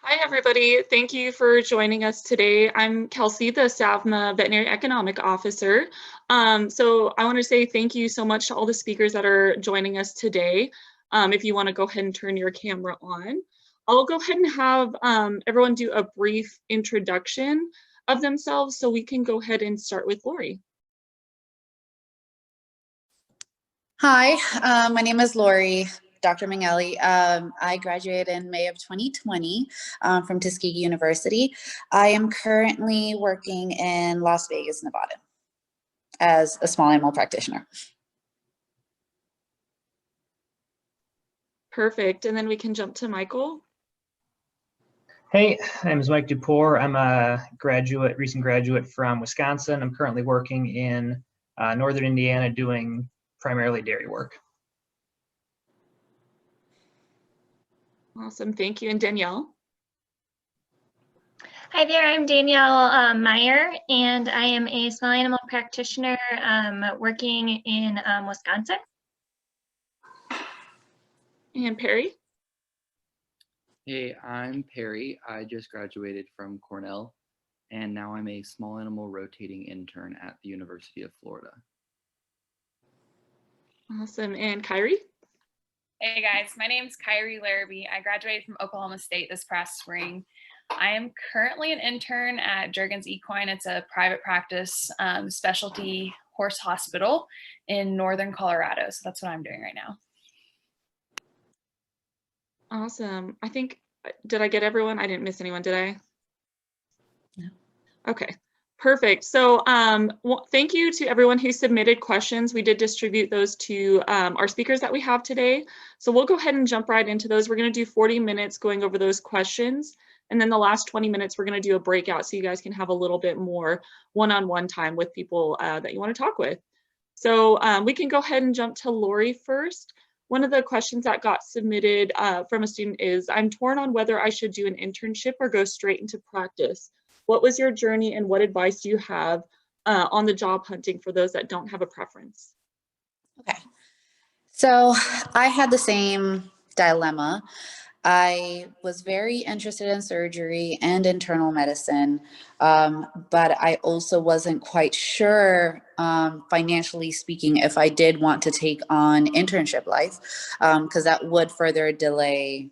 Hi, everybody. Thank you for joining us today. I'm Kelsey, the SAVMA Veterinary Economic Officer. So I want to say thank you so much to all the speakers that are joining us today. If you want to go ahead and turn your camera on, I'll go ahead and have everyone do a brief introduction of themselves so we can go ahead and start with Lori. Hi, my name is Lori, Dr. Mangelli. I graduated in May of 2020 from Tuskegee University. I am currently working in Las Vegas, Nevada as a small animal practitioner. Perfect. And then we can jump to Michael. Hey, my name is Mike Dupour. I'm a recent graduate from Wisconsin. I'm currently working in Northern Indiana doing primarily dairy work. Awesome. Thank you. And Danielle. Hi there, I'm Danielle Meyer, and I am a small animal practitioner working in Wisconsin. And Perry. Hey, I'm Perry. I just graduated from Cornell, and now I'm a small animal rotating intern at the University of Florida. Awesome. And Kyrie. Hey guys, my name's Kyrie Larrabee. I graduated from Oklahoma State this past spring. I am currently an intern at Juergens Equine. It's a private practice specialty horse hospital in northern Colorado. So that's what I'm doing right now. Awesome. Did I get everyone? I didn't miss anyone, did I? No. Okay, perfect. So thank you to everyone who submitted questions. We did distribute those to our speakers that we have today. So we'll go ahead and jump right into those. We're going to do 40 minutes going over those questions. And then the last 20 minutes, we're going to do a breakout so you guys can have a little bit more one-on-one time with people that you want to talk with. So we can go ahead and jump to Lori first. One of the questions that got submitted from a student is, I'm torn on whether I should do an internship or go straight into practice. What was your journey and what advice do you have on the job hunting for those that don't have a preference? Okay, so I had the same dilemma. I was very interested in surgery and internal medicine, but I also wasn't quite sure, financially speaking, if I did want to take on internship life, because that would further delay,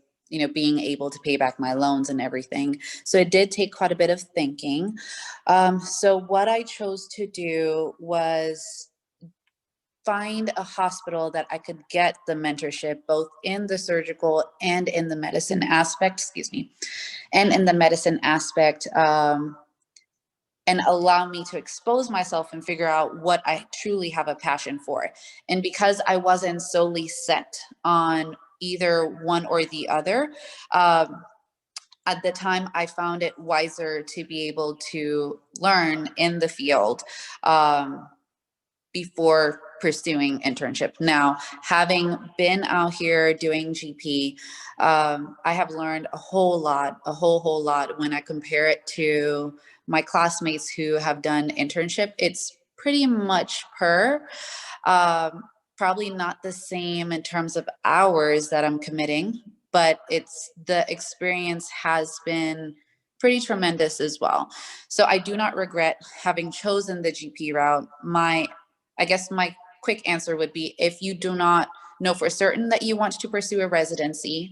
being able to pay back my loans and everything. So it did take quite a bit of thinking. So what I chose to do was find a hospital that I could get the mentorship both in the surgical and in the medicine aspect, and in the medicine aspect, and allow me to expose myself and figure out what I truly have a passion for. And because I wasn't solely set on either one or the other, at the time I found it wiser to be able to learn in the field before pursuing internship. Now, having been out here doing GP, I have learned a whole lot when I compare it to my classmates who have done internship. It's pretty much probably not the same in terms of hours that I'm committing, but the experience has been pretty tremendous as well. So I do not regret having chosen the GP route. I guess my quick answer would be, if you do not know for certain that you want to pursue a residency,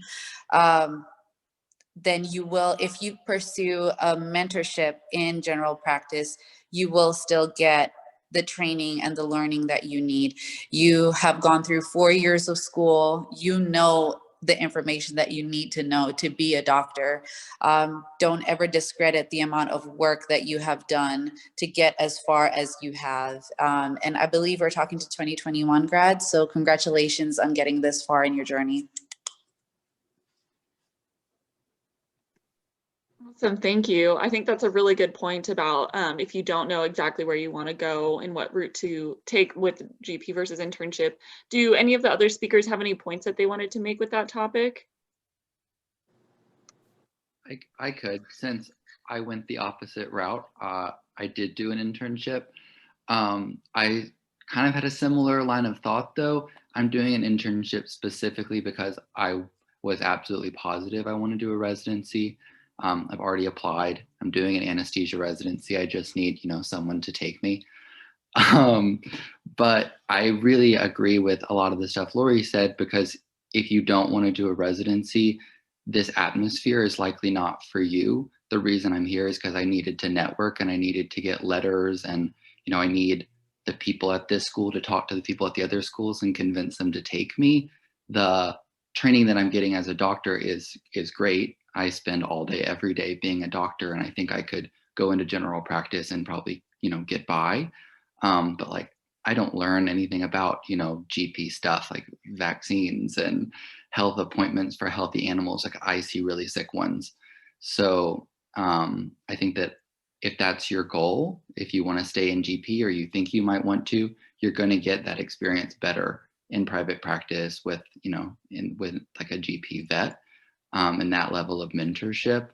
then you will, if you pursue a mentorship in general practice, you will still get the training and the learning that you need. You have gone through 4 years of school, the information that you need to know to be a doctor. Don't ever discredit the amount of work that you have done to get as far as you have. And I believe we're talking to 2021 grads, so congratulations on getting this far in your journey. Awesome, thank you. I think that's a really good point about if you don't know exactly where you want to go and what route to take with GP versus internship. Do any of the other speakers have any points that they wanted to make with that topic? I could, since I went the opposite route. I did do an internship. I kind of had a similar line of thought, though. I'm doing an internship specifically because I was absolutely positive I want to do a residency. I've already applied. I'm doing an anesthesia residency. I just need, someone to take me. But I really agree with a lot of the stuff Lori said, because if you don't want to do a residency, this atmosphere is likely not for you. The reason I'm here is because I needed to network and I needed to get letters, and I need the people at this school to talk to the people at the other schools and convince them to take me. The training that I'm getting as a doctor is great. I spend all day, every day being a doctor, and I think I could go into general practice and probably, get by. But like, I don't learn anything about, GP stuff like vaccines and health appointments for healthy animals. Like, I see really sick ones. So I think that if that's your goal, if you want to stay in GP or you think you might want to, you're going to get that experience better in private practice with, with like a GP vet, and that level of mentorship.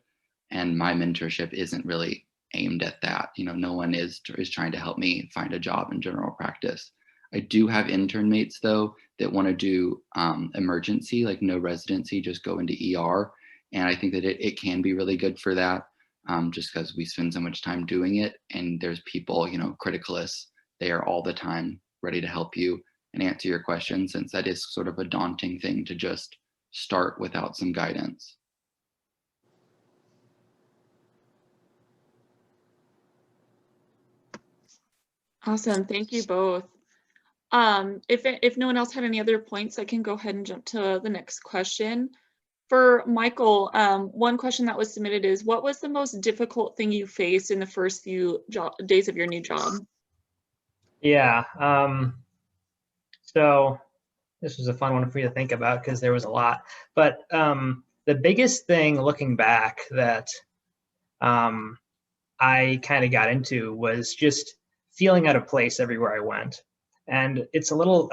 And my mentorship isn't really aimed at that. No one is trying to help me find a job in general practice. I do have intern mates though that want to do emergency, like no residency, just go into ER. And I think that it can be really good for that, just because we spend so much time doing it. And there's people, criticalists, they are all the time ready to help you and answer your questions, since that is sort of a daunting thing to just start without some guidance. Awesome. Thank you both. If no one else had any other points, I can go ahead and jump to the next question. For Michael, one question that was submitted is, what was the most difficult thing you faced in the first few days of your new job? Yeah. So this was a fun one for you to think about because there was a lot. But the biggest thing looking back that I kind of got into was just feeling out of place everywhere I went. And it's a little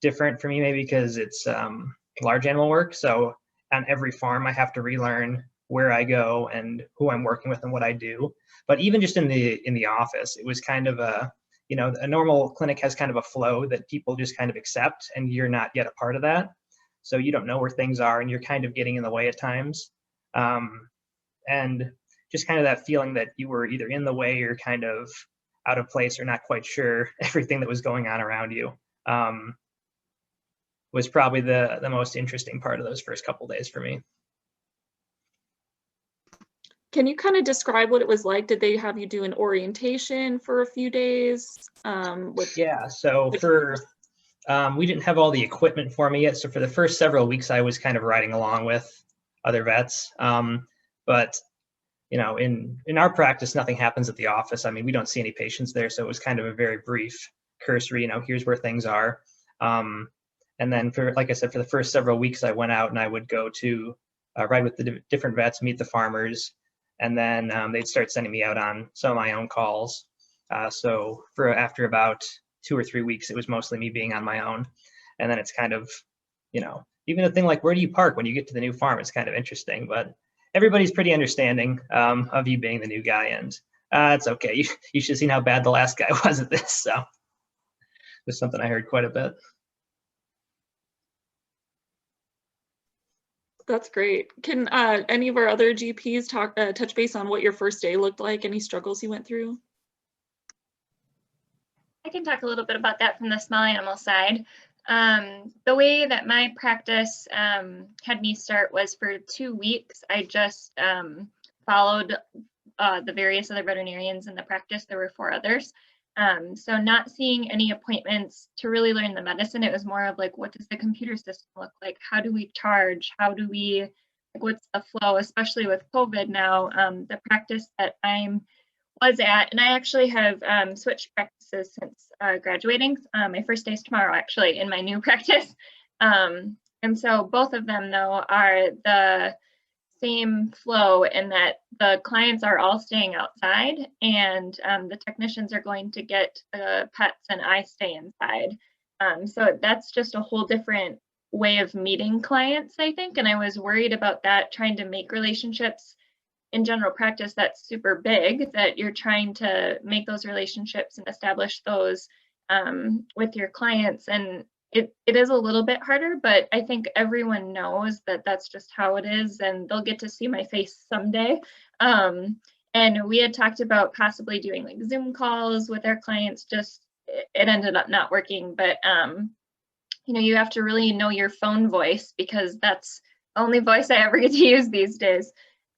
different for me, maybe because it's large animal work. So on every farm, I have to relearn where I go and who I'm working with and what I do. But even just in the office, it was kind of a normal clinic has kind of a flow that people just kind of accept, and you're not yet a part of that. So you don't know where things are, and you're kind of getting in the way at times. And just kind of that feeling that you were either in the way or kind of out of place or not quite sure everything that was going on around you, was probably the most interesting part of those first couple days for me. Can you kind of describe what it was like? Did they have you do an orientation for a few days? Yeah, so we didn't have all the equipment for me yet. So for the first several weeks, I was kind of riding along with other vets. But in our practice, nothing happens at the office. I mean, we don't see any patients there. So it was kind of a very brief, cursory, here's where things are. And then like I said, for the first several weeks, I went out and I would go to ride with the different vets, meet the farmers. And then they'd start sending me out on some of my own calls. So after about 2 or 3 weeks, it was mostly me being on my own. And then it's kind of, even a thing like, where do you park when you get to the new farm? It's kind of interesting, but everybody's pretty understanding of you being the new guy. And it's okay. You should have seen how bad the last guy was at this. So it was something I heard quite a bit. That's great. Can any of our other GPs touch base on what your first day looked like? Any struggles you went through? I can talk a little bit about that from the small animal side. The way that my practice had me start was for 2 weeks. I just followed the various other veterinarians in the practice. There were 4 others. So not seeing any appointments to really learn the medicine. It was more of like, what does the computer system look like? How do we charge? How do we, like, what's the flow, especially with COVID now? The practice that I was at, and I actually have switched practices since graduating. My first day is tomorrow, actually, in my new practice. And so both of them, though, are the same flow in that the clients are all staying outside, and the technicians are going to get the pets, and I stay inside. So that's just a whole different way of meeting clients, I think. And I was worried about that, trying to make relationships in general practice. That's super big, that you're trying to make those relationships and establish those with your clients. And it is a little bit harder, but I think everyone knows that that's just how it is, and they'll get to see my face someday. And we had talked about possibly doing like Zoom calls with our clients, just it ended up not working, but you know, you have to really know your phone voice, because that's the only voice I ever get to use these days.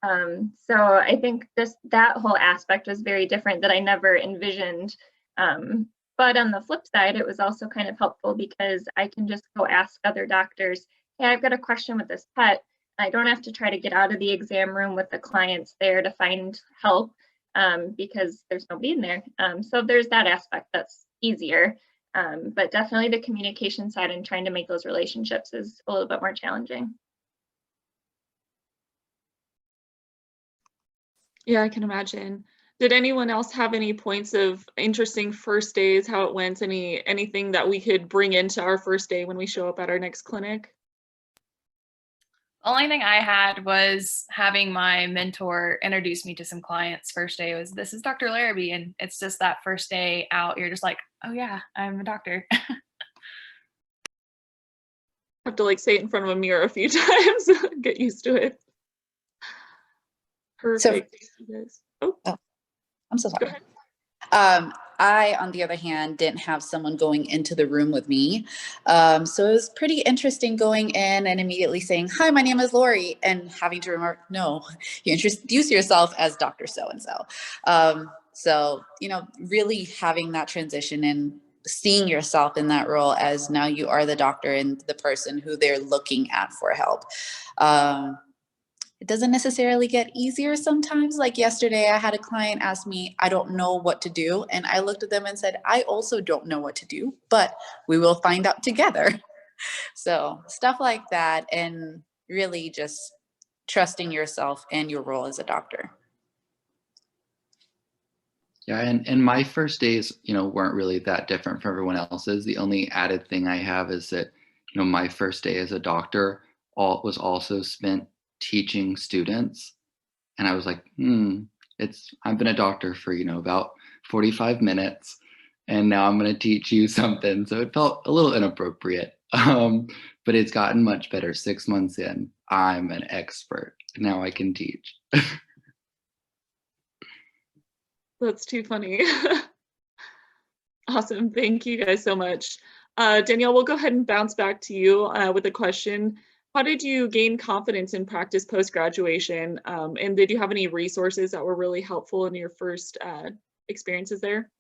So I think that whole aspect was very different that I never envisioned. But on the flip side, it was also kind of helpful because I can just go ask other doctors, hey, I've got a question with this pet. I don't have to try to get out of the exam room with the clients there to find help because there's nobody in there. So there's that aspect that's easier. But definitely the communication side and trying to make those relationships is a little bit more challenging. Yeah, I can imagine. Did anyone else have any points of interesting first days, how it went, anything that we could bring into our first day when we show up at our next clinic? The only thing I had was having my mentor introduce me to some clients. First day was, this is Dr. Larrabee. And it's just that first day out, you're just like, oh yeah, I'm a doctor. Have to like say it in front of a mirror a few times, get used to it. Perfect. Oh, I'm so sorry. Go ahead. I, on the other hand, didn't have someone going into the room with me. So it was pretty interesting going in and immediately saying, hi, my name is Lori, and having to remember, no, you introduce yourself as Dr. So-and-so. So, you know, really having that transition and seeing yourself in that role as now you are the doctor and the person who they're looking at for help. It doesn't necessarily get easier sometimes. Like yesterday, I had a client ask me, I don't know what to do. And I looked at them and said, I also don't know what to do, but we will find out together. So stuff like that, and really just trusting yourself and your role as a doctor. Yeah, and my first days, you know, weren't really that different from everyone else's. The only added thing I have is that, you know, my first day as a doctor was also spent teaching students. And I was like, I've been a doctor for, you know, about 45 minutes, and now I'm going to teach you something. So it felt a little inappropriate, but it's gotten much better. 6 months in, I'm an expert. Now I can teach. That's too funny. Awesome. Thank you guys so much. Danielle, we'll go ahead and bounce back to you with a question. How did you gain confidence in practice post-graduation? And did you have any resources that were really helpful in your first experiences there?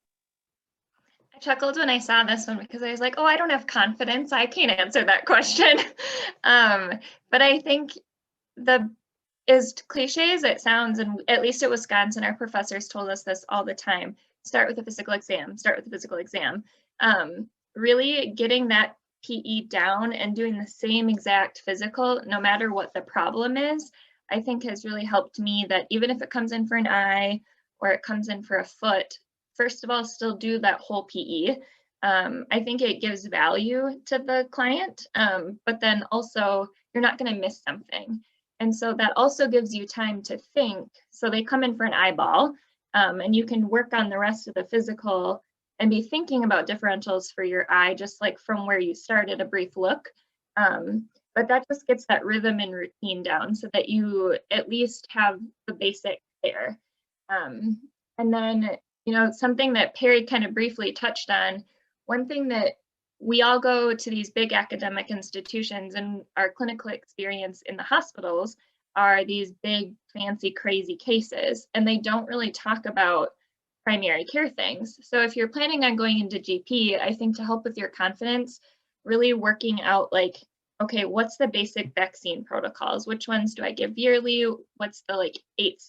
I chuckled when I saw this one because I was like, oh, I don't have confidence. I can't answer that question. But I think as cliche as it sounds, and at least at Wisconsin, our professors told us this all the time, start with a physical exam, start with a physical exam. Really getting that PE down and doing the same exact physical, no matter what the problem is, I think has really helped me, that even if it comes in for an eye or it comes in for a foot, first of all, still do that whole PE. I think it gives value to the client, but then also you're not going to miss something. And so that also gives you time to think. So they come in for an eyeball, and you can work on the rest of the physical and be thinking about differentials for your eye, just like from where you started, a brief look. But that just gets that rhythm and routine down so that you at least have the basic there. And then, you know, something that Perry kind of briefly touched on, one thing that we all go to these big academic institutions, and our clinical experience in the hospitals are these big, fancy, crazy cases, and they don't really talk about primary care things. So if you're planning on going into GP, I think to help with your confidence, really working out like, okay, what's the basic vaccine protocols? Which ones do I give yearly? What's the like 8,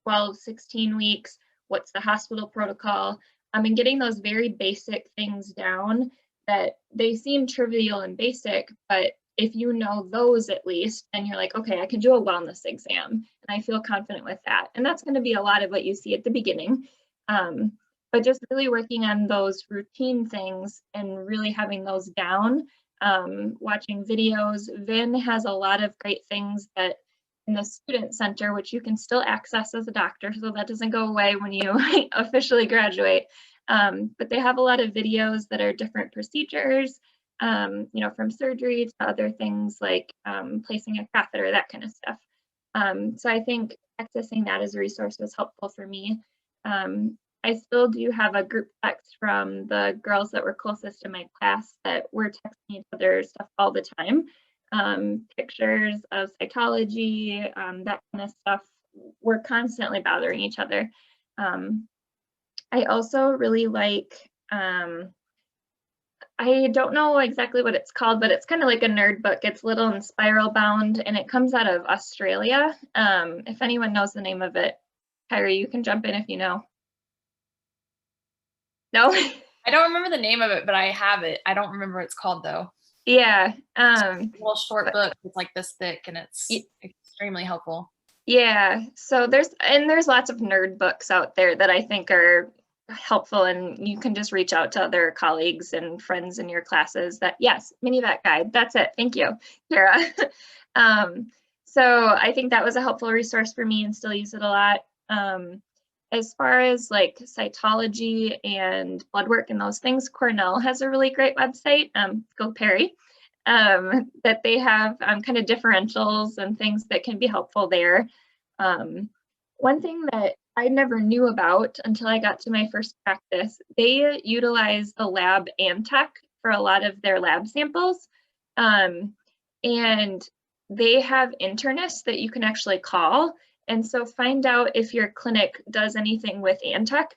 12, 16 weeks? What's the hospital protocol? And getting those very basic things down that they seem trivial and basic, but if you know those at least, then you're like, okay, I can do a wellness exam and I feel confident with that. And that's going to be a lot of what you see at the beginning. But just really working on those routine things and really having those down, watching videos. Vin has a lot of great things that in the student center, which you can still access as a doctor, so that doesn't go away when you officially graduate. But they have a lot of videos that are different procedures, from surgery to other things like placing a catheter, that kind of stuff. So I think accessing that as a resource was helpful for me. I still do have a group text from the girls that were closest in my class that were texting each other stuff all the time. Pictures of cytology, that kind of stuff. We're constantly bothering each other. I also really like, I don't know exactly what it's called, but it's kind of like a nerd book. It's little and spiral bound, and it comes out of Australia. If anyone knows the name of it, Kyrie, you can jump in if you know. No? I don't remember the name of it, but I have it. I don't remember what it's called though. Yeah. It's a little short book. It's like this thick and it's extremely helpful. Yeah. So there's lots of nerd books out there that I think are helpful, and you can just reach out to other colleagues and friends in your classes that, yes, mini vet guide. That's it. Thank you, Kara. So I think that was a helpful resource for me and still use it a lot. As far as like cytology and blood work and those things, Cornell has a really great website, go Perry, that they have kind of differentials and things that can be helpful there. One thing that I never knew about until I got to my first practice, they utilize the lab Antec for a lot of their lab samples. And they have internists that you can actually call. And so find out if your clinic does anything with Antec,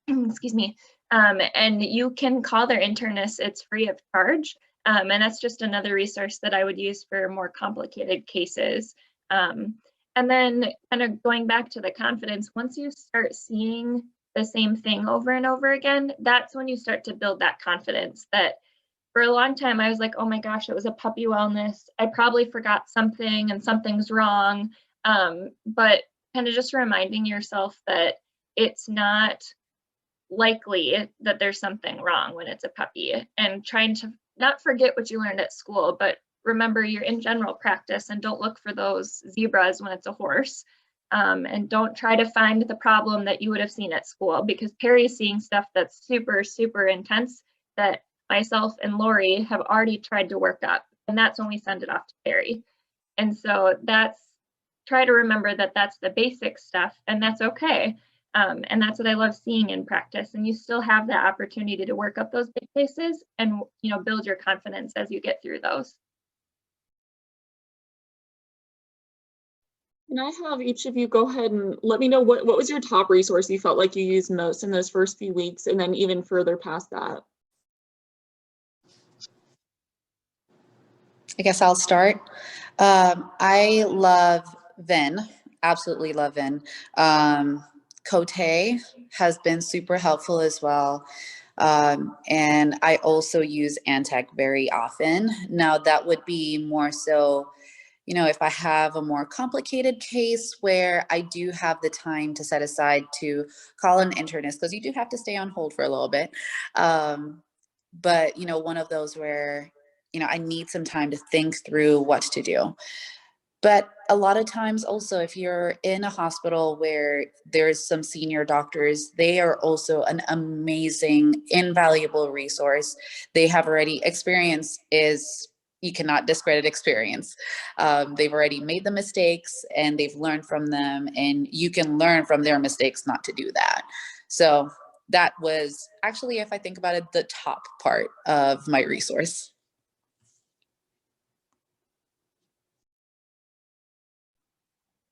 excuse me, and you can call their internists. It's free of charge. And that's just another resource that I would use for more complicated cases. And then kind of going back to the confidence, once you start seeing the same thing over and over again, that's when you start to build that confidence. That for a long time, I was like, oh my gosh, it was a puppy wellness. I probably forgot something and something's wrong. But kind of just reminding yourself that it's not likely that there's something wrong when it's a puppy, and trying to not forget what you learned at school, but remember you're in general practice and don't look for those zebras when it's a horse. And don't try to find the problem that you would have seen at school, because Perry's seeing stuff that's super, super intense that myself and Lori have already tried to work up. And that's when we send it off to Perry. And so try to remember that that's the basic stuff, and that's okay. And that's what I love seeing in practice. And you still have that opportunity to work up those big cases and, build your confidence as you get through those. Can I have each of you go ahead and let me know what was your top resource you felt like you used most in those first few weeks, and then even further past that? I guess I'll start. I love Vin, absolutely love Vin. Cote has been super helpful as well. And I also use Antec very often. Now that would be more so, if I have a more complicated case where I do have the time to set aside to call an internist, because you do have to stay on hold for a little bit. But, one of those where, I need some time to think through what to do. But a lot of times also, if you're in a hospital where there's some senior doctors, they are also an amazing, invaluable resource. They have already you cannot discredit experience. They've already made the mistakes and they've learned from them, and you can learn from their mistakes not to do that. So that was actually, if I think about it, the top part of my resource.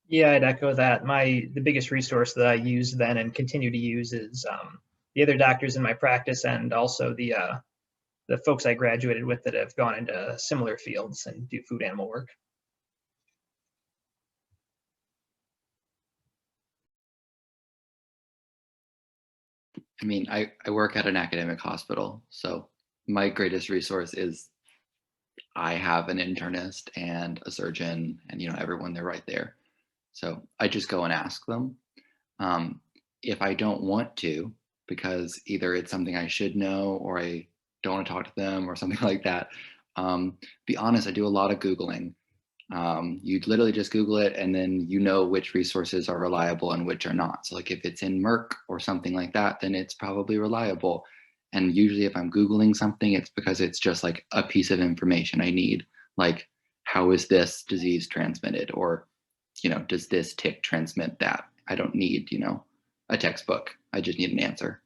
Yeah, I'd echo that. The biggest resource that I use then and continue to use is the other doctors in my practice, and also the folks I graduated with that have gone into similar fields and do food animal work. I mean, I work at an academic hospital, so my greatest resource is I have an internist and a surgeon and, everyone, they're right there. So I just go and ask them. If I don't want to, because either it's something I should know or I don't want to talk to them or something like that, be honest, I do a lot of Googling. You literally just Google it, and then which resources are reliable and which are not. So like if it's in Merck or something like that, then it's probably reliable. And usually if I'm Googling something, it's because it's just like a piece of information I need, like how is this disease transmitted? Or, does this tick transmit that? I don't need, a textbook. I just need an answer.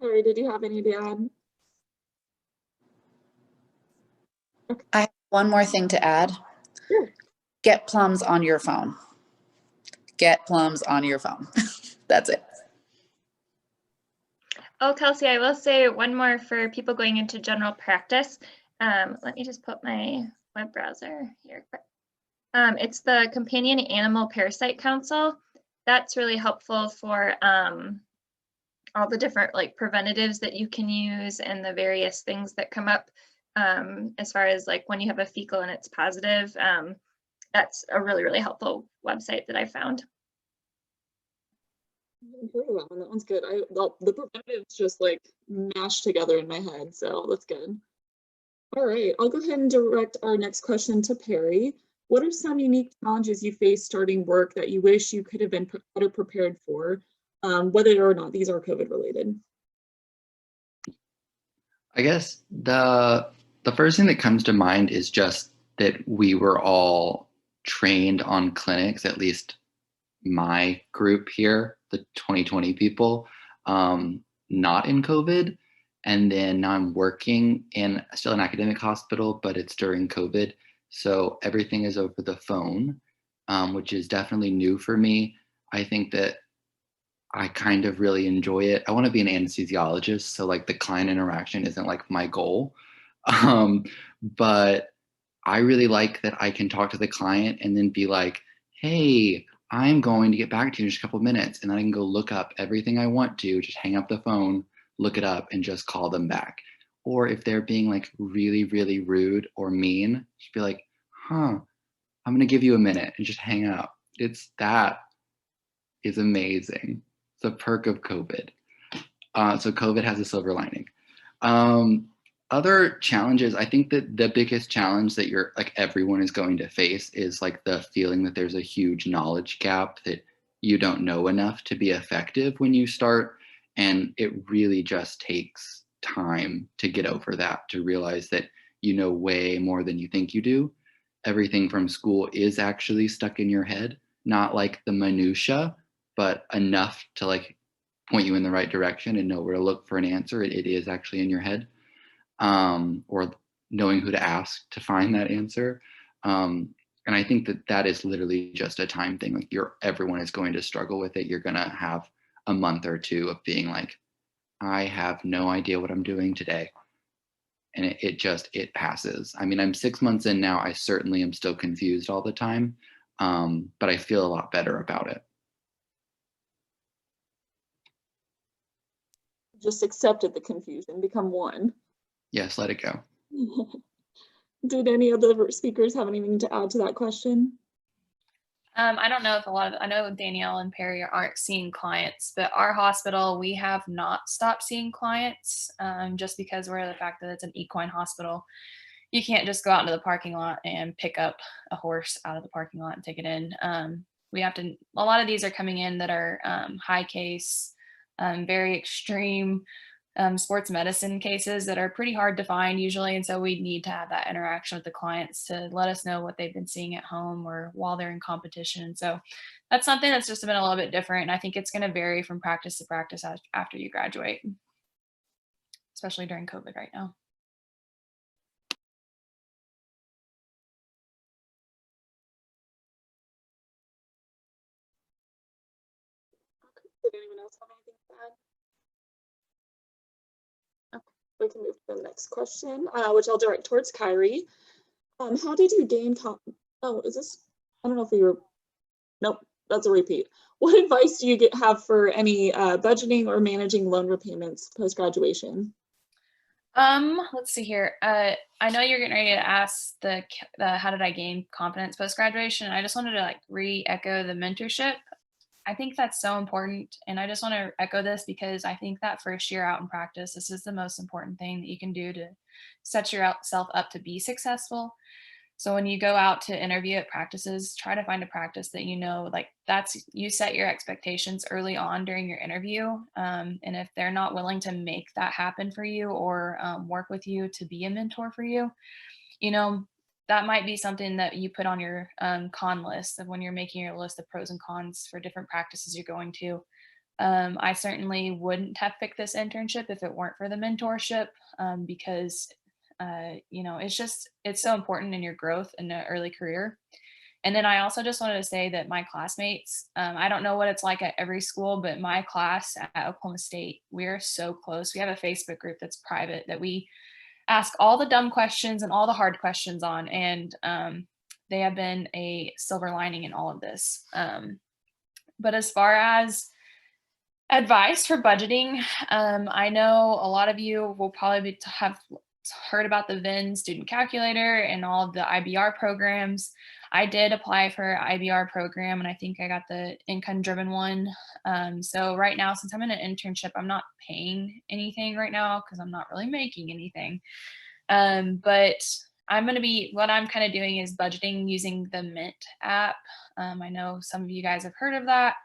Harry, did you have any to add? I have one more thing to add. Sure. Get plums on your phone. Get plums on your phone. That's it. Oh, Kelsey, I will say one more for people going into general practice. Let me just put my web browser here. It's the Companion Animal Parasite Council. That's really helpful for all the different like preventatives that you can use and the various things that come up as far as like when you have a fecal and it's positive. That's a really, really helpful website that I found. I haven't heard of that one. That one's good. The preventatives just like mashed together in my head, so that's good. All right, I'll go ahead and direct our next question to Perry. What are some unique challenges you face starting work that you wish you could have been better prepared for, whether or not these are COVID related? I guess the first thing that comes to mind is just that we were all trained on clinics, at least my group here, the 2020 people, not in COVID. And then now I'm working in still an academic hospital, but it's during COVID. So everything is over the phone, which is definitely new for me. I think that I kind of really enjoy it. I want to be an anesthesiologist, so like the client interaction isn't like my goal. But I really like that I can talk to the client and then be like, hey, I'm going to get back to you in just a couple of minutes. And then I can go look up everything I want to, just hang up the phone, look it up, and just call them back. Or if they're being like really, really rude or mean, just be like, I'm going to give you a minute and just hang up. That is amazing. It's a perk of COVID. So COVID has a silver lining. Other challenges, I think that the biggest challenge that everyone is going to face is like the feeling that there's a huge knowledge gap, that you don't know enough to be effective when you start. And it really just takes time to get over that, to realize that you know way more than you think you do. Everything from school is actually stuck in your head, not like the minutia, but enough to like point you in the right direction and know where to look for an answer. It is actually in your head. Or knowing who to ask to find that answer. And I think that is literally just a time thing. Like everyone is going to struggle with it. You're going to have a month or two of being like, I have no idea what I'm doing today. And it passes. I mean, I'm 6 months in now. I certainly am still confused all the time. But I feel a lot better about it. Just accepted the confusion, become one. Yes, let it go. Did any of the speakers have anything to add to that question? I don't know if I know Danielle and Perry aren't seeing clients, but our hospital, we have not stopped seeing clients just because we're the fact that it's an equine hospital. You can't just go out into the parking lot and pick up a horse out of the parking lot and take it in. We have to, a lot of these are coming in that are high case, very extreme sports medicine cases that are pretty hard to find usually. And so we need to have that interaction with the clients to let us know what they've been seeing at home or while they're in competition. And so that's something that's just been a little bit different. And I think it's going to vary from practice to practice after you graduate, especially during COVID right now. Did anyone else have anything to add? Okay, we can move to the next question, which I'll direct towards Kyrie. How did you gain oh, is this, I don't know if we were, nope, that's a repeat. What advice do you have for any budgeting or managing loan repayments post-graduation? Let's see here. I know you're getting ready to ask the how did I gain confidence post-graduation? I just wanted to like re-echo the mentorship. I think that's so important. And I just want to echo this because I think that first year out in practice, this is the most important thing that you can do to set yourself up to be successful. So when you go out to interview at practices, try to find a practice that you know, like you set your expectations early on during your interview. And if they're not willing to make that happen for you or work with you to be a mentor for you, you know, that might be something that you put on your con list of when you're making your list of pros and cons for different practices you're going to. I certainly wouldn't have picked this internship if it weren't for the mentorship, because you know, it's so important in your growth in the early career. And then I also just wanted to say that my classmates, I don't know what it's like at every school, but my class at Oklahoma State, we're so close. We have a Facebook group that's private that we ask all the dumb questions and all the hard questions on. And they have been a silver lining in all of this. But as far as advice for budgeting, I know a lot of you will probably have heard about the VIN student calculator and all of the IBR programs. I did apply for IBR program and I think I got the income driven one. So right now, since I'm in an internship, I'm not paying anything right now because I'm not really making anything. But what I'm kind of doing is budgeting using the Mint app. I know some of you guys have heard of that.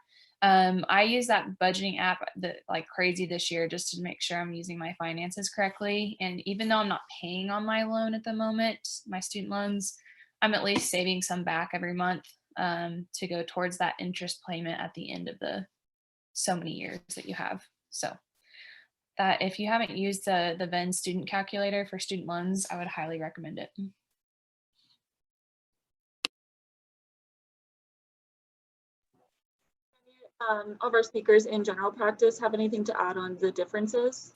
I use that budgeting app like crazy this year just to make sure I'm using my finances correctly. And even though I'm not paying on my loan at the moment, my student loans, I'm at least saving some back every month to go towards that interest payment at the end of the so many years that you have. So that if you haven't used the VEN student calculator for student loans, I would highly recommend it. Of our speakers in general practice have anything to add on the differences?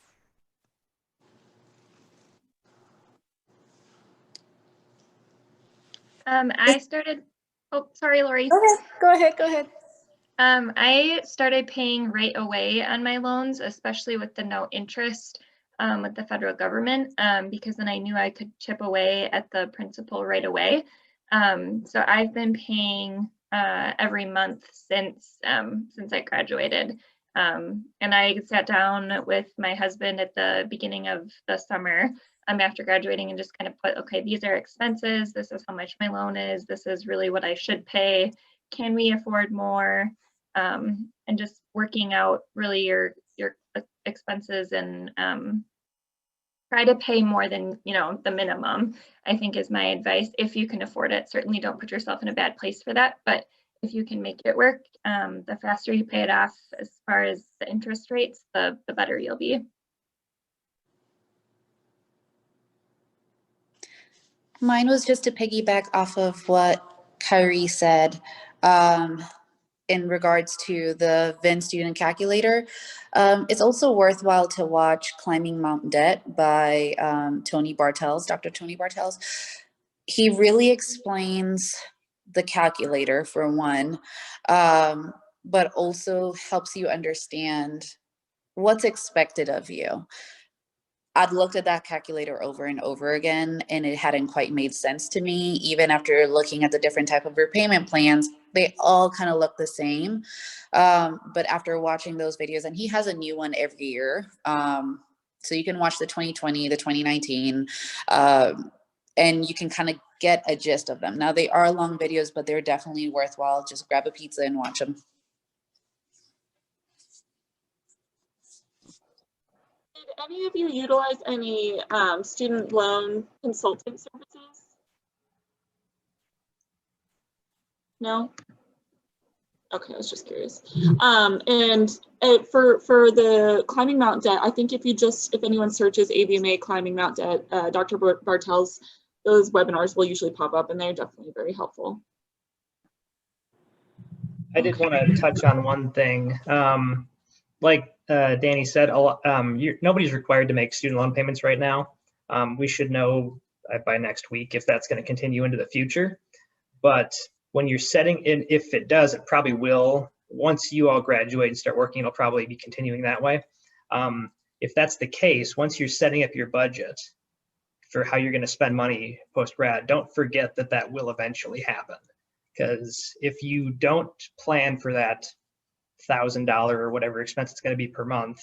I started, oh, sorry, Lori. Go ahead. I started paying right away on my loans, especially with the no interest with the federal government, because then I knew I could chip away at the principal right away. So I've been paying every month since I graduated. And I sat down with my husband at the beginning of the summer after graduating and just kind of put, okay, these are expenses. This is how much my loan is. This is really what I should pay. Can we afford more? And just working out really your expenses and try to pay more than, you know, the minimum, I think is my advice. If you can afford it, certainly don't put yourself in a bad place for that. But if you can make it work, the faster you pay it off as far as the interest rates, the better you'll be. Mine was just to piggyback off of what Kyrie said in regards to the VIN student calculator. It's also worthwhile to watch Climbing Mount Debt by Tony Bartels, Dr. Tony Bartels. He really explains the calculator for one, but also helps you understand what's expected of you. I'd looked at that calculator over and over again, and it hadn't quite made sense to me. Even after looking at the different type of repayment plans, they all kind of look the same. But after watching those videos, and he has a new one every year. So you can watch the 2020, the 2019, and you can kind of get a gist of them. Now, they are long videos, but they're definitely worthwhile. Just grab a pizza and watch them. Did any of you utilize any student loan consulting services? No? Okay, I was just curious. And for the Climbing Mount Debt, I think if anyone searches ABMA Climbing Mount Debt, Dr. Bartels, those webinars will usually pop up and they're definitely very helpful. I did want to touch on one thing. Like Danny said, nobody's required to make student loan payments right now. We should know by next week if that's going to continue into the future. But when you're setting in, if it does, it probably will. Once you all graduate and start working, it'll probably be continuing that way. If that's the case, once you're setting up your budget for how you're going to spend money post-grad, don't forget that that will eventually happen. Because if you don't plan for that $1,000 or whatever expense it's going to be per month,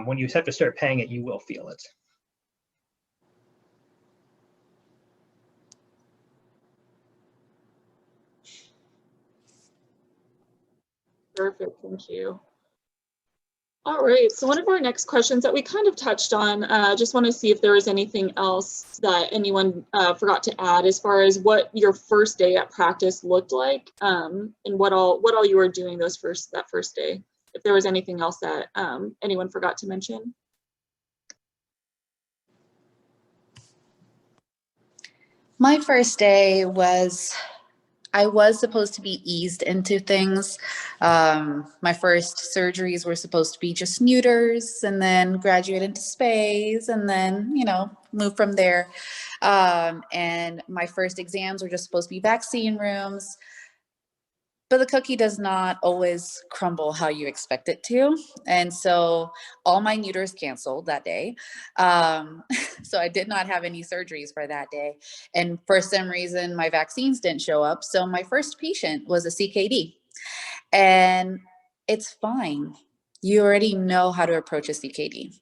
when you have to start paying it, you will feel it. Perfect, thank you. All right, so one of our next questions that we kind of touched on, just want to see if there was anything else that anyone forgot to add as far as what your first day at practice looked like, and what all you were doing that first day. If there was anything else that anyone forgot to mention. My first day was, I was supposed to be eased into things. My first surgeries were supposed to be just neuters, and then graduate into spays, and then, you know, move from there. And my first exams were just supposed to be vaccine rooms. But the cookie does not always crumble how you expect it to. And so all my neuters canceled that day. So I did not have any surgeries for that day. And for some reason, my vaccines didn't show up. So my first patient was a CKD. And it's fine. You already know how to approach a CKD.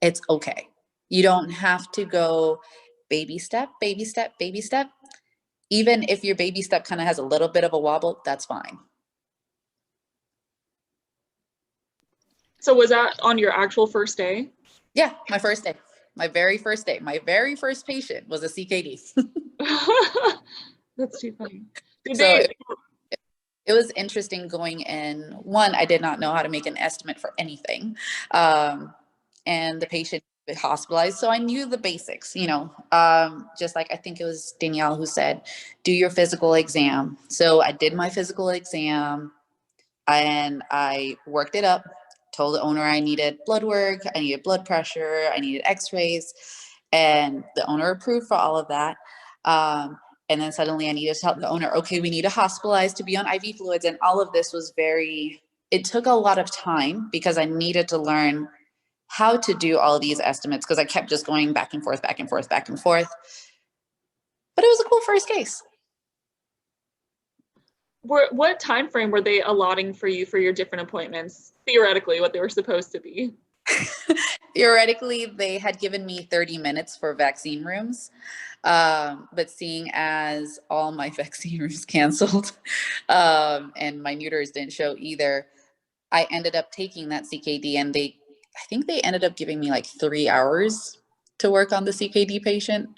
It's okay. You don't have to go baby step, baby step, baby step. Even if your baby step kind of has a little bit of a wobble, that's fine. So was that on your actual first day? Yeah, my first day, my very first day, my very first patient was a CKD. That's too funny. It was interesting going in. One, I did not know how to make an estimate for anything. And the patient hospitalized, so I knew the basics, you know, just like I think it was Danielle who said, do your physical exam. So I did my physical exam and I worked it up, told the owner I needed blood work, I needed blood pressure, I needed x-rays, and the owner approved for all of that. And then suddenly I needed to tell the owner, okay, we need to hospitalize to be on IV fluids. And all of this was it took a lot of time because I needed to learn how to do all of these estimates because I kept just going back and forth, back and forth, back and forth. But it was a cool first case. What time frame were they allotting for you for your different appointments? Theoretically, what they were supposed to be? Theoretically, they had given me 30 minutes for vaccine rooms. But seeing as all my vaccine rooms canceled and my neuters didn't show either, I ended up taking that CKD and I think they ended up giving me like 3 hours to work on the CKD patient.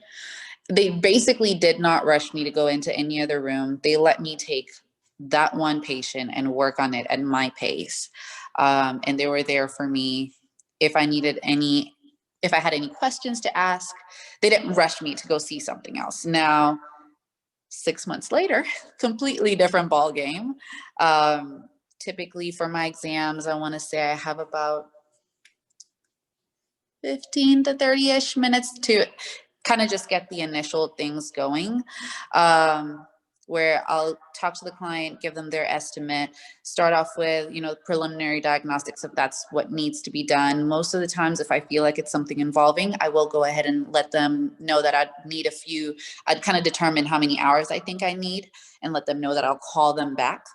They basically did not rush me to go into any other room. They let me take that one patient and work on it at my pace. And they were there for me if I had any questions to ask. They didn't rush me to go see something else. Now, 6 months later, completely different ball game. Typically for my exams, I want to say I have about 15 to 30-ish minutes to kind of just get the initial things going, where I'll talk to the client, give them their estimate, start off with, you know, preliminary diagnostics if that's what needs to be done. Most of the times, if I feel like it's something involving, I will go ahead and let them know that I'd kind of determine how many hours I think I need and let them know that I'll call them back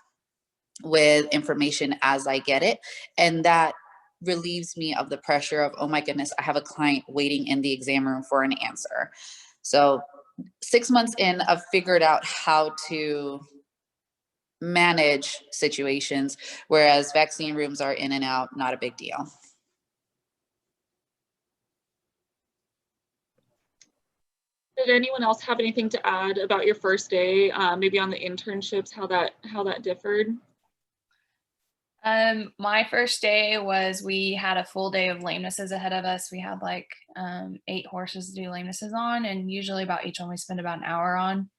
with information as I get it. And that relieves me of the pressure of, oh my goodness, I have a client waiting in the exam room for an answer. So 6 months in, I've figured out how to manage situations, whereas vaccine rooms are in and out, not a big deal. Did anyone else have anything to add about your first day, maybe on the internships, how that differed? My first day was, we had a full day of lamenesses ahead of us. We had like 8 horses to do lamenesses on, and usually about each one we spend about an hour on.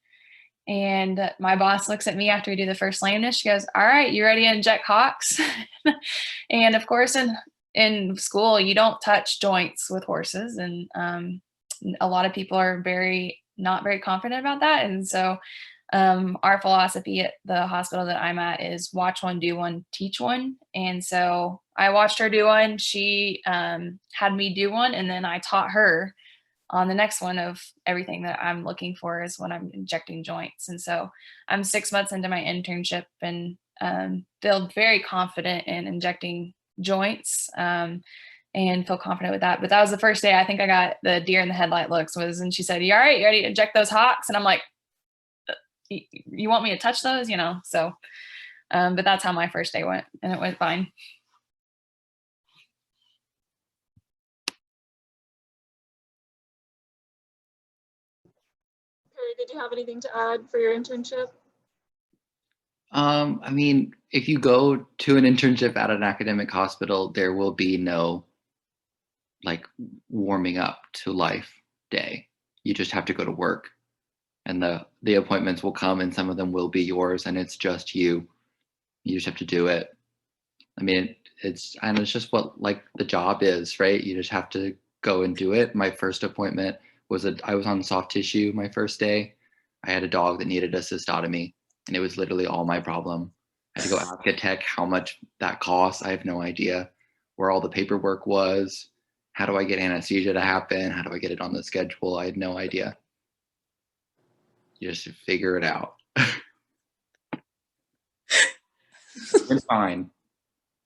And my boss looks at me after we do the first lameness. She goes, all right, you ready to inject hocks? And of course, in school, you don't touch joints with horses. And a lot of people are not very confident about that. And so our philosophy at the hospital that I'm at is watch one, do one, teach one. And so I watched her do one. She had me do one, and then I taught her on the next one of everything that I'm looking for is when I'm injecting joints. And so I'm 6 months into my internship and feel very confident in injecting joints and feel confident with that. But that was the first day. I think I got the deer in the headlight looks and she said, you all right, you ready to inject those hocks? And I'm like, you want me to touch those, you know? So But that's how my first day went, and it went fine. Carrie, did you have anything to add for your internship? I mean, if you go to an internship at an academic hospital, there will be no like warming up to life day. You just have to go to work, and the appointments will come, and some of them will be yours, and it's just you. You just have to do it. I mean, it's just what like the job is, right? You just have to go and do it. My first appointment was I was on soft tissue my first day. I had a dog that needed a cystotomy, and it was literally all my problem. I had to go ask a tech how much that costs. I have no idea where all the paperwork was. How do I get anesthesia to happen? How do I get it on the schedule? I had no idea. You just figure it out. It's fine.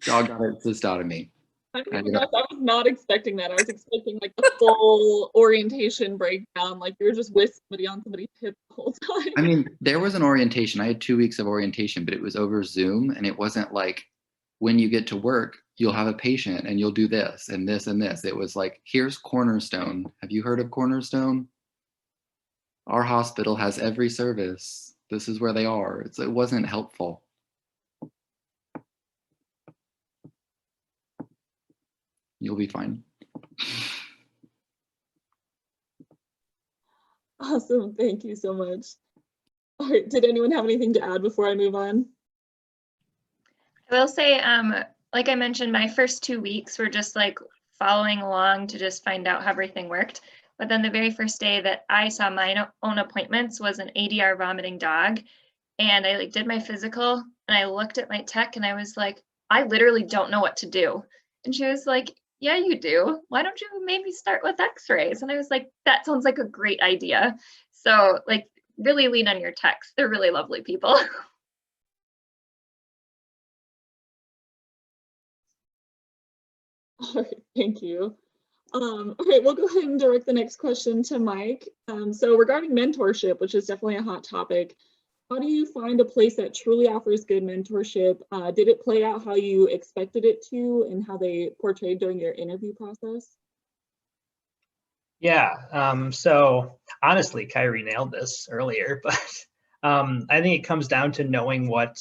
Dog got a cystotomy. I was not expecting that. I was expecting like the full orientation breakdown, like you were just with somebody on somebody's hip the whole time. I mean, there was an orientation. I had 2 weeks of orientation, but it was over Zoom, and it wasn't like when you get to work, you'll have a patient and you'll do this and this and this. It was like, here's Cornerstone. Have you heard of Cornerstone? Our hospital has every service. This is where they are. It wasn't helpful. You'll be fine. Awesome. Thank you so much. All right. Did anyone have anything to add before I move on? I will say, like I mentioned, my first 2 weeks were just like following along to just find out how everything worked. But then the very first day that I saw my own appointments was an ADR vomiting dog. And I like did my physical, and I looked at my tech and I was like, I literally don't know what to do. And she was like, yeah, you do. Why don't you maybe start with x-rays? And I was like, that sounds like a great idea. So like really lean on your techs. They're really lovely people. All right, thank you. All right, we'll go ahead and direct the next question to Mike. So regarding mentorship, which is definitely a hot topic, how do you find a place that truly offers good mentorship? Did it play out how you expected it to, and how they portrayed during your interview process? Yeah, so honestly, Kyrie nailed this earlier, but I think it comes down to knowing what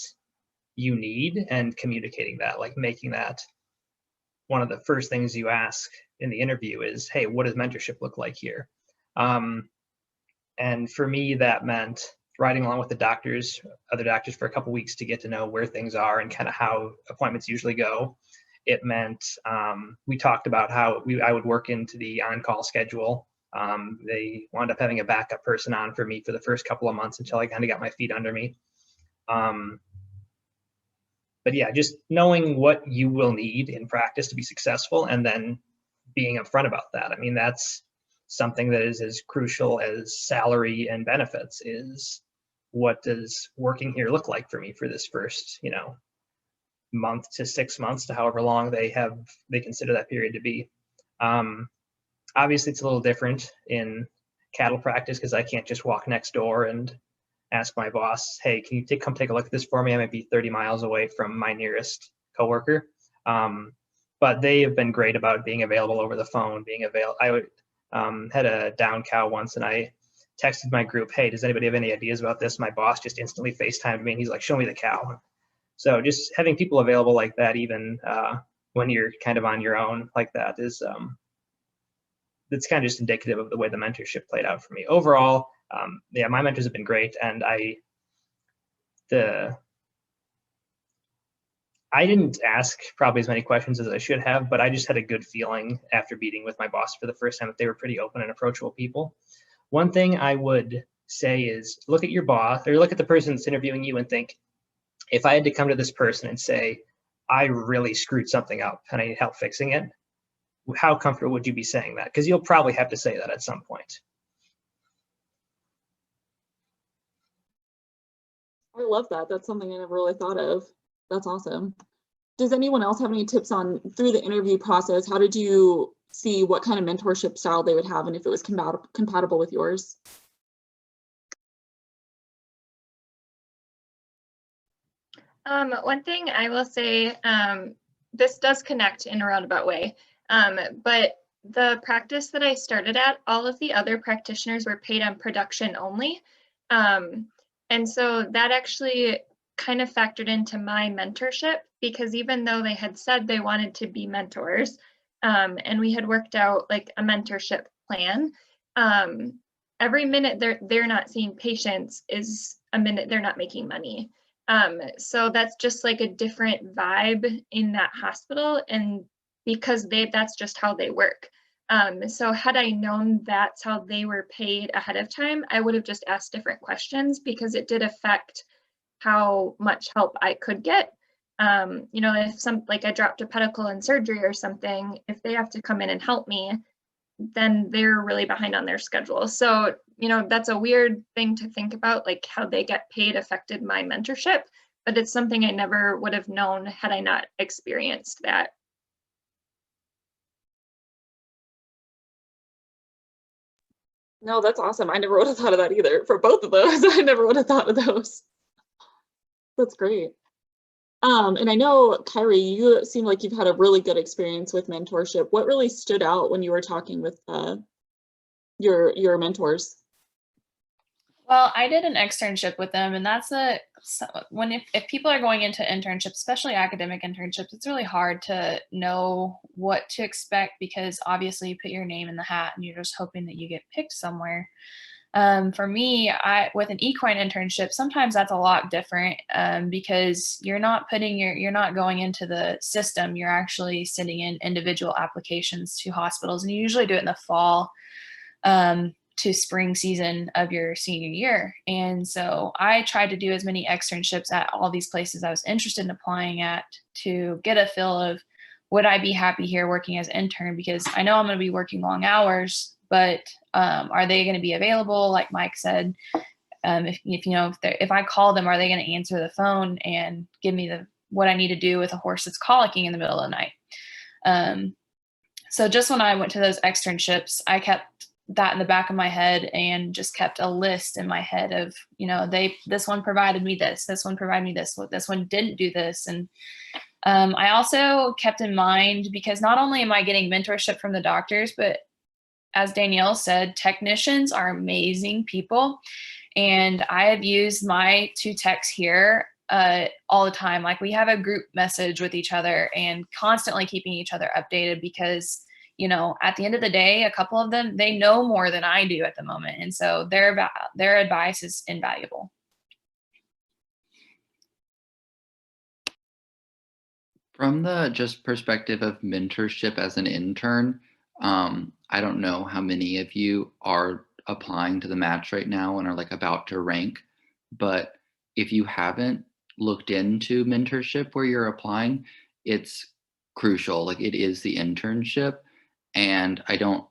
you need and communicating that, like making that one of the first things you ask in the interview is, hey, what does mentorship look like here? And for me, that meant riding along with the other doctors for a couple weeks to get to know where things are and kind of how appointments usually go. It meant we talked about how I would work into the on-call schedule. They wound up having a backup person on for me for the first couple of months until I kind of got my feet under me. But yeah, just knowing what you will need in practice to be successful and then being upfront about that. I mean, that's something that is as crucial as salary and benefits is what does working here look like for me for this first, month to 6 months to however long they consider that period to be. Obviously, it's a little different in cattle practice because I can't just walk next door and ask my boss, hey, can you come take a look at this for me? I might be 30 miles away from my nearest coworker. But they have been great about being available over the phone, I had a down cow once, and I texted my group, hey, does anybody have any ideas about this? My boss just instantly FaceTimed me, and he's like, show me the cow. So just having people available like that, even when you're kind of on your own like that, is it's kind of just indicative of the way the mentorship played out for me. Overall, yeah, my mentors have been great, and I didn't ask probably as many questions as I should have, but I just had a good feeling after meeting with my boss for the first time that they were pretty open and approachable people. One thing I would say is look at your boss or look at the person that's interviewing you and think, if I had to come to this person and say, I really screwed something up and I need help fixing it, how comfortable would you be saying that? Because you'll probably have to say that at some point. I love that. That's something I never really thought of. That's awesome. Does anyone else have any tips on through the interview process? How did you see what kind of mentorship style they would have and if it was compatible with yours? One thing I will say, this does connect in a roundabout way, but the practice that I started at, all of the other practitioners were paid on production only. And so that actually kind of factored into my mentorship, because even though they had said they wanted to be mentors, and we had worked out like a mentorship plan, every minute they're not seeing patients is a minute they're not making money. So that's just like a different vibe in that hospital, and because that's just how they work. So had I known that's how they were paid ahead of time, I would have just asked different questions, because it did affect how much help I could get. You know, if like I dropped a pedicle in surgery or something, if they have to come in and help me, then they're really behind on their schedule. So, you know, that's a weird thing to think about, like how they get paid affected my mentorship, but it's something I never would have known had I not experienced that. No, that's awesome. I never would have thought of that either for both of those. I never would have thought of those. That's great. And I know, Kyrie, you seem like you've had a really good experience with mentorship. What really stood out when you were talking with your mentors? Well, I did an externship with them, and that's if people are going into internships, especially academic internships, it's really hard to know what to expect, because obviously you put your name in the hat and you're just hoping that you get picked somewhere. For me, with an equine internship, sometimes that's a lot different, because you're not going into the system. You're actually sending in individual applications to hospitals, and you usually do it in the fall to spring season of your senior year. And so I tried to do as many externships at all these places I was interested in applying at to get a feel of, would I be happy here working as an intern? Because I know I'm going to be working long hours, but are they going to be available? Like Mike said, if I call them, are they going to answer the phone and give me what I need to do with a horse that's colicking in the middle of the night? So just when I went to those externships, I kept that in the back of my head and just kept a list in my head of, this one provided me this one provided me this one didn't do this. And I also kept in mind, because not only am I getting mentorship from the doctors, but as Danielle said, technicians are amazing people. And I have used my 2 techs here all the time. Like, we have a group message with each other and constantly keeping each other updated, because at the end of the day, a couple of them, they know more than I do at the moment. And so their advice is invaluable. From the just perspective of mentorship as an intern, I don't know how many of you are applying to the match right now and are like about to rank, but if you haven't looked into mentorship where you're applying, it's crucial. Like, it is the internship. And I don't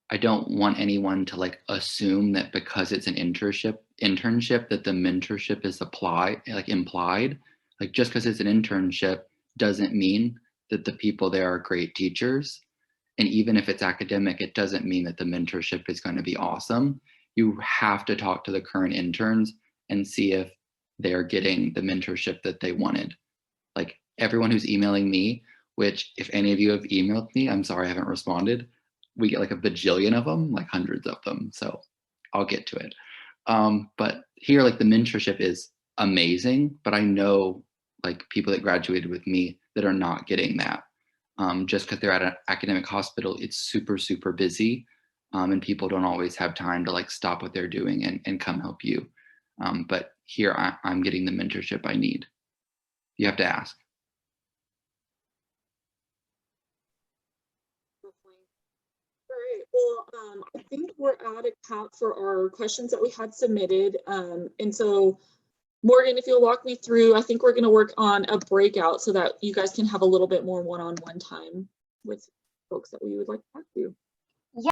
want anyone to like assume that because it's an internship that the mentorship is implied. Like, just because it's an internship doesn't mean that the people there are great teachers. And even if it's academic, it doesn't mean that the mentorship is going to be awesome. You have to talk to the current interns and see if they're getting the mentorship that they wanted. Like, everyone who's emailing me, which if any of you have emailed me, I'm sorry I haven't responded. We get like a bajillion of them, like hundreds of them. So I'll get to it. But here, like, the mentorship is amazing, but I know like people that graduated with me that are not getting that. Just because they're at an academic hospital, it's super, super busy. And people don't always have time to like stop what they're doing and come help you. But here I'm getting the mentorship I need. You have to ask. Well, I think we're at a cap for our questions that we had submitted. And so, Morgan, if you'll walk me through, I think we're going to work on a breakout so that you guys can have a little bit more one-on-one time with folks that we would like to talk to.